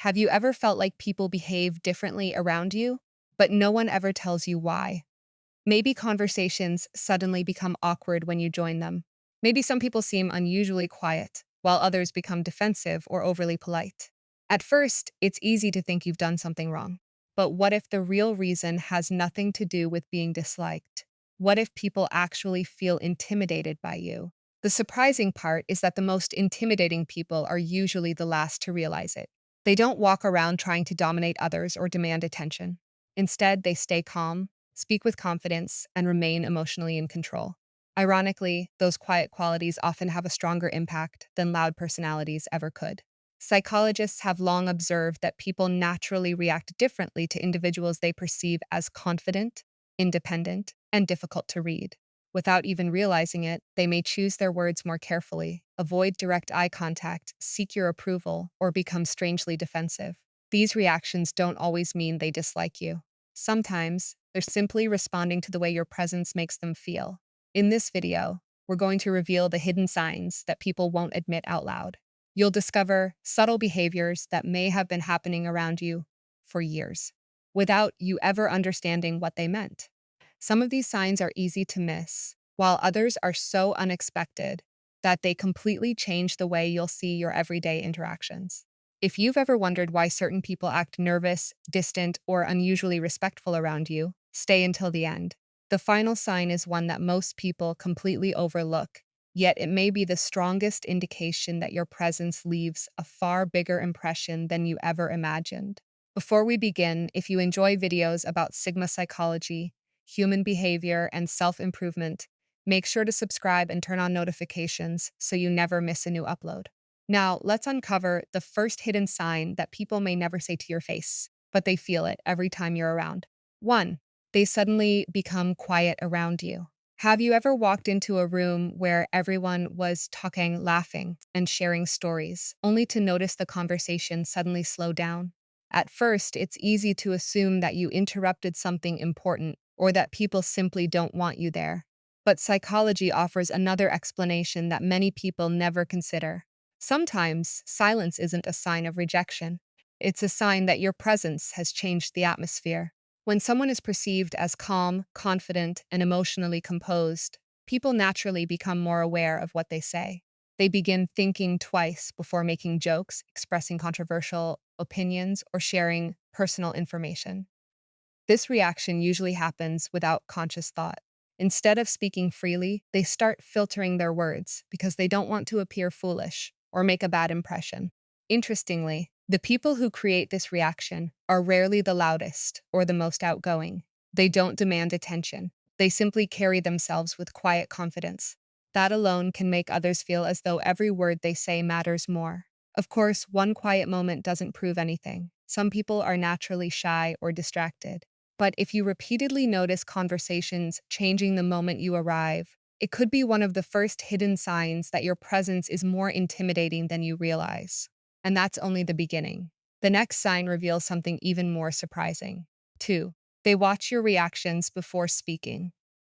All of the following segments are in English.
Have you ever felt like people behave differently around you, but no one ever tells you why? Maybe conversations suddenly become awkward when you join them. Maybe some people seem unusually quiet, while others become defensive or overly polite. At first, it's easy to think you've done something wrong. But what if the real reason has nothing to do with being disliked? What if people actually feel intimidated by you? The surprising part is that the most intimidating people are usually the last to realize it. They don't walk around trying to dominate others or demand attention. Instead, they stay calm, speak with confidence, and remain emotionally in control. Ironically, those quiet qualities often have a stronger impact than loud personalities ever could. Psychologists have long observed that people naturally react differently to individuals they perceive as confident, independent, and difficult to read. Without even realizing it, they may choose their words more carefully, avoid direct eye contact, seek your approval, or become strangely defensive. These reactions don't always mean they dislike you. Sometimes, they're simply responding to the way your presence makes them feel. In this video, we're going to reveal the hidden signs that people won't admit out loud. You'll discover subtle behaviors that may have been happening around you for years, without you ever understanding what they meant. Some of these signs are easy to miss, while others are so unexpected that they completely change the way you'll see your everyday interactions. If you've ever wondered why certain people act nervous, distant, or unusually respectful around you, stay until the end. The final sign is one that most people completely overlook, yet it may be the strongest indication that your presence leaves a far bigger impression than you ever imagined. Before we begin, if you enjoy videos about Sigma psychology, human behavior, and self-improvement, make sure to subscribe and turn on notifications so you never miss a new upload. Now, let's uncover the first hidden sign that people may never say to your face, but they feel it every time you're around. 1. They suddenly become quiet around you. Have you ever walked into a room where everyone was talking, laughing, and sharing stories, only to notice the conversation suddenly slow down? At first, it's easy to assume that you interrupted something important or that people simply don't want you there. But psychology offers another explanation that many people never consider. Sometimes, silence isn't a sign of rejection. It's a sign that your presence has changed the atmosphere. When someone is perceived as calm, confident, and emotionally composed, people naturally become more aware of what they say. They begin thinking twice before making jokes, expressing controversial opinions, or sharing personal information. This reaction usually happens without conscious thought. Instead of speaking freely, they start filtering their words because they don't want to appear foolish or make a bad impression. Interestingly, the people who create this reaction are rarely the loudest or the most outgoing. They don't demand attention. They simply carry themselves with quiet confidence. That alone can make others feel as though every word they say matters more. Of course, one quiet moment doesn't prove anything. Some people are naturally shy or distracted. But if you repeatedly notice conversations changing the moment you arrive, it could be one of the first hidden signs that your presence is more intimidating than you realize. And that's only the beginning. The next sign reveals something even more surprising. 2. They watch your reactions before speaking.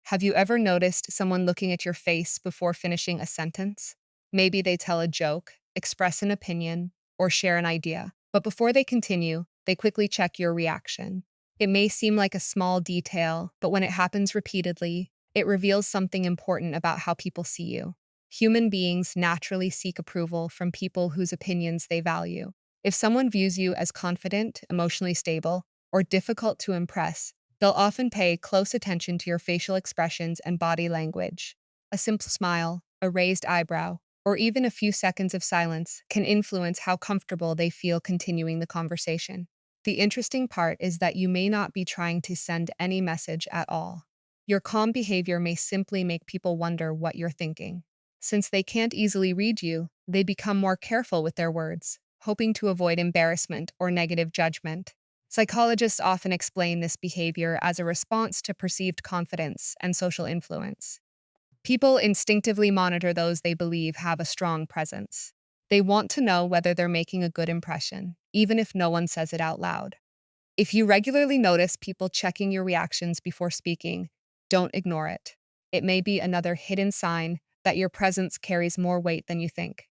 Have you ever noticed someone looking at your face before finishing a sentence? Maybe they tell a joke, express an opinion, or share an idea. But before they continue, they quickly check your reaction. It may seem like a small detail, but when it happens repeatedly, it reveals something important about how people see you. Human beings naturally seek approval from people whose opinions they value. If someone views you as confident, emotionally stable, or difficult to impress, they'll often pay close attention to your facial expressions and body language. A simple smile, a raised eyebrow, or even a few seconds of silence can influence how comfortable they feel continuing the conversation. The interesting part is that you may not be trying to send any message at all. Your calm behavior may simply make people wonder what you're thinking. Since they can't easily read you, they become more careful with their words, hoping to avoid embarrassment or negative judgment. Psychologists often explain this behavior as a response to perceived confidence and social influence. People instinctively monitor those they believe have a strong presence. They want to know whether they're making a good impression, even if no one says it out loud. If you regularly notice people checking your reactions before speaking, don't ignore it. It may be another hidden sign that your presence carries more weight than you think.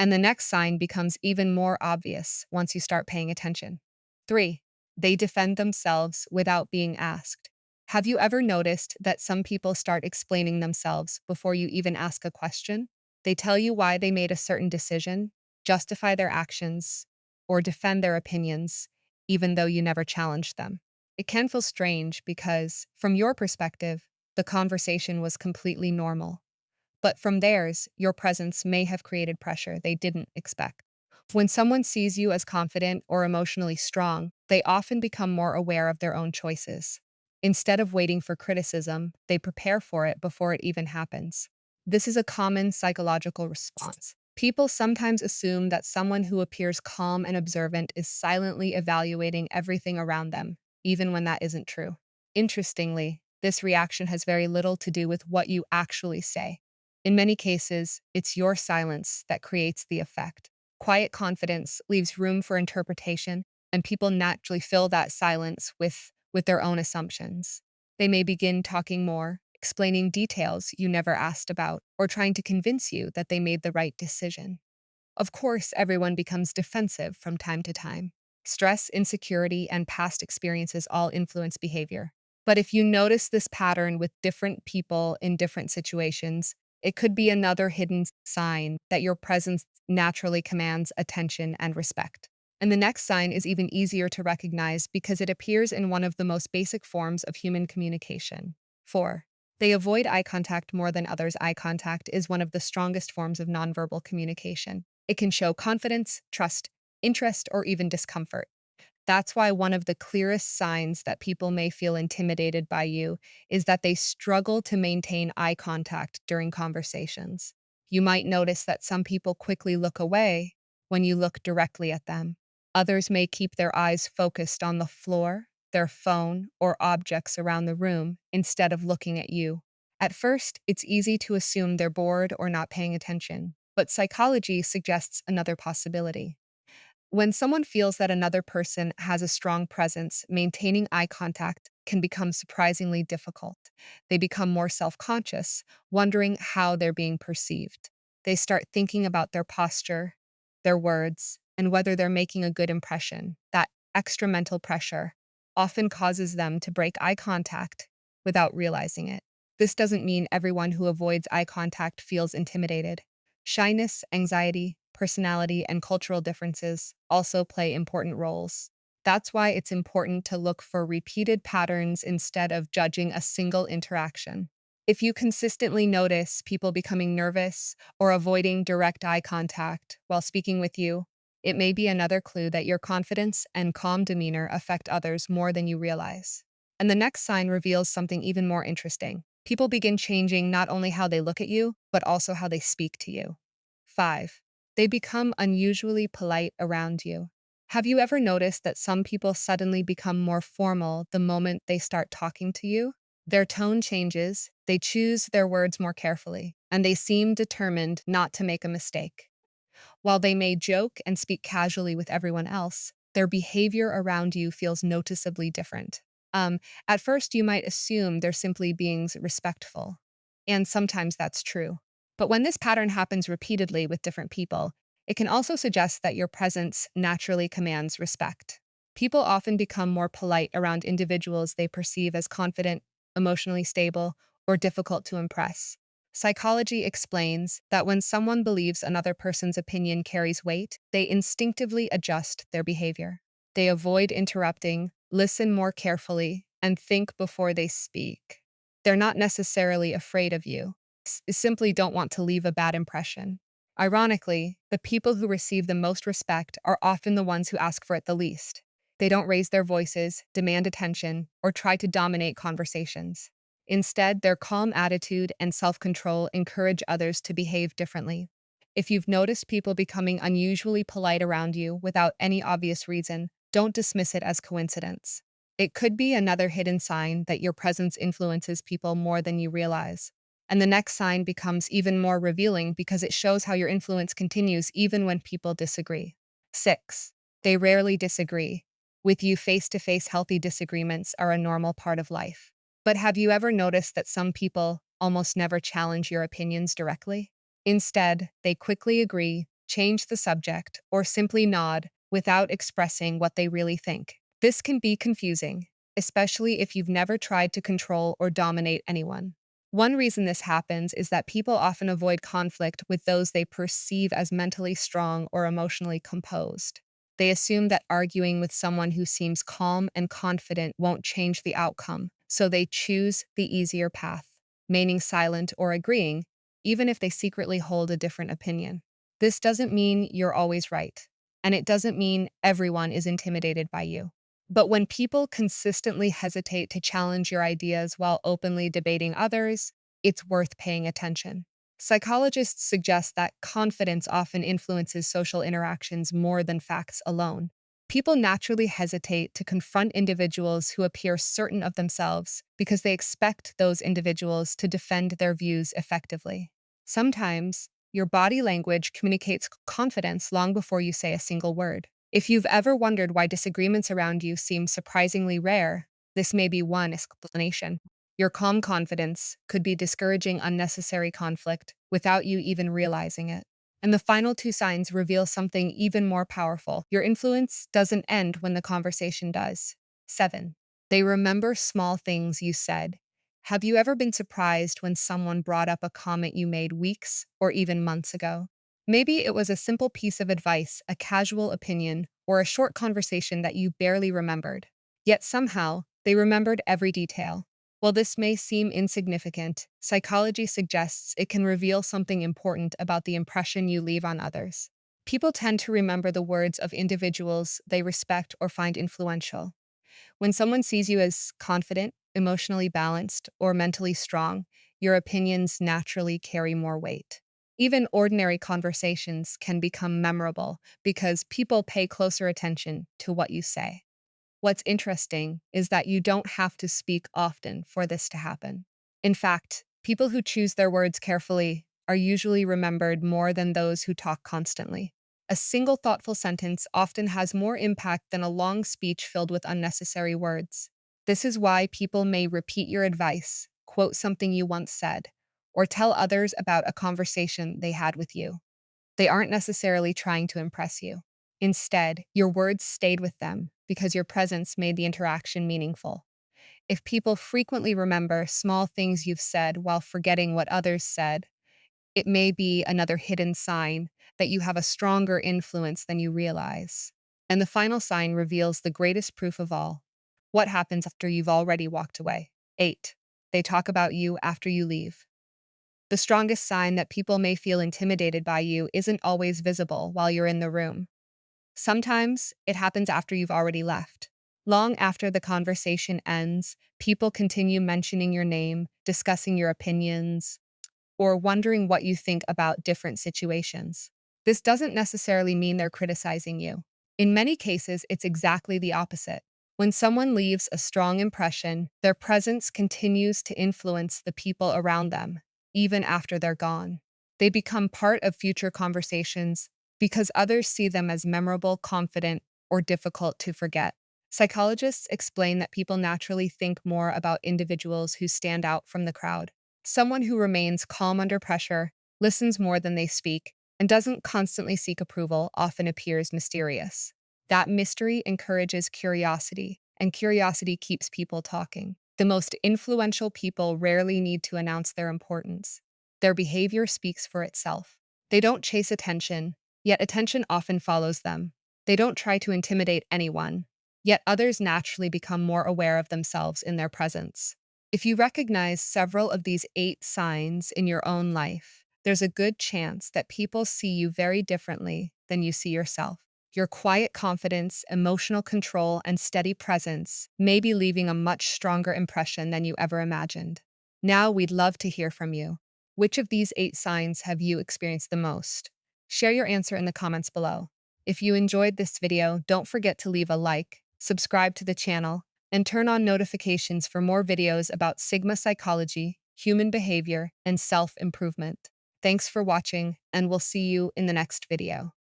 And the next sign becomes even more obvious once you start paying attention. 3. They defend themselves without being asked. Have you ever noticed that some people start explaining themselves before you even ask a question? They tell you why they made a certain decision, justify their actions, or defend their opinions, even though you never challenged them. It can feel strange because, from your perspective, the conversation was completely normal. But from theirs, your presence may have created pressure they didn't expect. When someone sees you as confident or emotionally strong, they often become more aware of their own choices. Instead of waiting for criticism, they prepare for it before it even happens. This is a common psychological response. People sometimes assume that someone who appears calm and observant is silently evaluating everything around them, even when that isn't true. Interestingly, this reaction has very little to do with what you actually say. In many cases, it's your silence that creates the effect. Quiet confidence leaves room for interpretation, and people naturally fill that silence with their own assumptions. They may begin talking more, explaining details you never asked about, or trying to convince you that they made the right decision. Of course, everyone becomes defensive from time to time. Stress, insecurity, and past experiences all influence behavior. But if you notice this pattern with different people in different situations, it could be another hidden sign that your presence naturally commands attention and respect. And the next sign is even easier to recognize because it appears in one of the most basic forms of human communication. 4. They avoid eye contact more than others. Eye contact is one of the strongest forms of nonverbal communication. It can show confidence, trust, interest, or even discomfort. That's why one of the clearest signs that people may feel intimidated by you is that they struggle to maintain eye contact during conversations. You might notice that some people quickly look away when you look directly at them. Others may keep their eyes focused on the floor, their phone, or objects around the room instead of looking at you. At first, it's easy to assume they're bored or not paying attention, but psychology suggests another possibility. When someone feels that another person has a strong presence, maintaining eye contact can become surprisingly difficult. They become more self conscious, wondering how they're being perceived. They start thinking about their posture, their words, and whether they're making a good impression. That extra mental pressure often causes them to break eye contact without realizing it. This doesn't mean everyone who avoids eye contact feels intimidated. Shyness, anxiety, personality, and cultural differences also play important roles. That's why it's important to look for repeated patterns instead of judging a single interaction. If you consistently notice people becoming nervous or avoiding direct eye contact while speaking with you, it may be another clue that your confidence and calm demeanor affect others more than you realize. And the next sign reveals something even more interesting. People begin changing not only how they look at you, but also how they speak to you. 5. They become unusually polite around you. Have you ever noticed that some people suddenly become more formal the moment they start talking to you? Their tone changes, they choose their words more carefully, and they seem determined not to make a mistake. While they may joke and speak casually with everyone else, their behavior around you feels noticeably different. At first, you might assume they're simply being respectful, and sometimes that's true. But when this pattern happens repeatedly with different people, it can also suggest that your presence naturally commands respect. People often become more polite around individuals they perceive as confident, emotionally stable, or difficult to impress. Psychology explains that when someone believes another person's opinion carries weight, they instinctively adjust their behavior. They avoid interrupting, listen more carefully, and think before they speak. They're not necessarily afraid of you, simply don't want to leave a bad impression. Ironically, the people who receive the most respect are often the ones who ask for it the least. They don't raise their voices, demand attention, or try to dominate conversations. Instead, their calm attitude and self control encourage others to behave differently. If you've noticed people becoming unusually polite around you without any obvious reason, don't dismiss it as coincidence. It could be another hidden sign that your presence influences people more than you realize. And the next sign becomes even more revealing because it shows how your influence continues even when people disagree. 6. They rarely disagree. With you, face to face, healthy disagreements are a normal part of life. But have you ever noticed that some people almost never challenge your opinions directly? Instead, they quickly agree, change the subject, or simply nod without expressing what they really think. This can be confusing, especially if you've never tried to control or dominate anyone. One reason this happens is that people often avoid conflict with those they perceive as mentally strong or emotionally composed. They assume that arguing with someone who seems calm and confident won't change the outcome, so they choose the easier path, remaining silent or agreeing, even if they secretly hold a different opinion. This doesn't mean you're always right, and it doesn't mean everyone is intimidated by you. But when people consistently hesitate to challenge your ideas while openly debating others, it's worth paying attention. Psychologists suggest that confidence often influences social interactions more than facts alone. People naturally hesitate to confront individuals who appear certain of themselves because they expect those individuals to defend their views effectively. Sometimes, your body language communicates confidence long before you say a single word. If you've ever wondered why disagreements around you seem surprisingly rare, this may be one explanation. Your calm confidence could be discouraging unnecessary conflict without you even realizing it. And the final two signs reveal something even more powerful. Your influence doesn't end when the conversation does. 7. They remember small things you said. Have you ever been surprised when someone brought up a comment you made weeks or even months ago? Maybe it was a simple piece of advice, a casual opinion, or a short conversation that you barely remembered. Yet somehow, they remembered every detail. While this may seem insignificant, psychology suggests it can reveal something important about the impression you leave on others. People tend to remember the words of individuals they respect or find influential. When someone sees you as confident, emotionally balanced, or mentally strong, your opinions naturally carry more weight. Even ordinary conversations can become memorable because people pay closer attention to what you say. What's interesting is that you don't have to speak often for this to happen. In fact, people who choose their words carefully are usually remembered more than those who talk constantly. A single thoughtful sentence often has more impact than a long speech filled with unnecessary words. This is why people may repeat your advice, quote something you once said, or tell others about a conversation they had with you. They aren't necessarily trying to impress you. Instead, your words stayed with them because your presence made the interaction meaningful. If people frequently remember small things you've said while forgetting what others said, it may be another hidden sign that you have a stronger influence than you realize. And the final sign reveals the greatest proof of all. What happens after you've already walked away? 8. They talk about you after you leave. The strongest sign that people may feel intimidated by you isn't always visible while you're in the room. Sometimes it happens after you've already left. Long after the conversation ends, people continue mentioning your name, discussing your opinions, or wondering what you think about different situations. This doesn't necessarily mean they're criticizing you. In many cases, it's exactly the opposite. When someone leaves a strong impression, their presence continues to influence the people around them, even after they're gone. They become part of future conversations because others see them as memorable, confident, or difficult to forget. Psychologists explain that people naturally think more about individuals who stand out from the crowd. Someone who remains calm under pressure, listens more than they speak, and doesn't constantly seek approval often appears mysterious. That mystery encourages curiosity, and curiosity keeps people talking. The most influential people rarely need to announce their importance. Their behavior speaks for itself. They don't chase attention, yet attention often follows them. They don't try to intimidate anyone, yet others naturally become more aware of themselves in their presence. If you recognize several of these 8 signs in your own life, there's a good chance that people see you very differently than you see yourself. Your quiet confidence, emotional control, and steady presence may be leaving a much stronger impression than you ever imagined. Now we'd love to hear from you. Which of these 8 signs have you experienced the most? Share your answer in the comments below. If you enjoyed this video, don't forget to leave a like, subscribe to the channel, and turn on notifications for more videos about Sigma psychology, human behavior, and self-improvement. Thanks for watching, and we'll see you in the next video.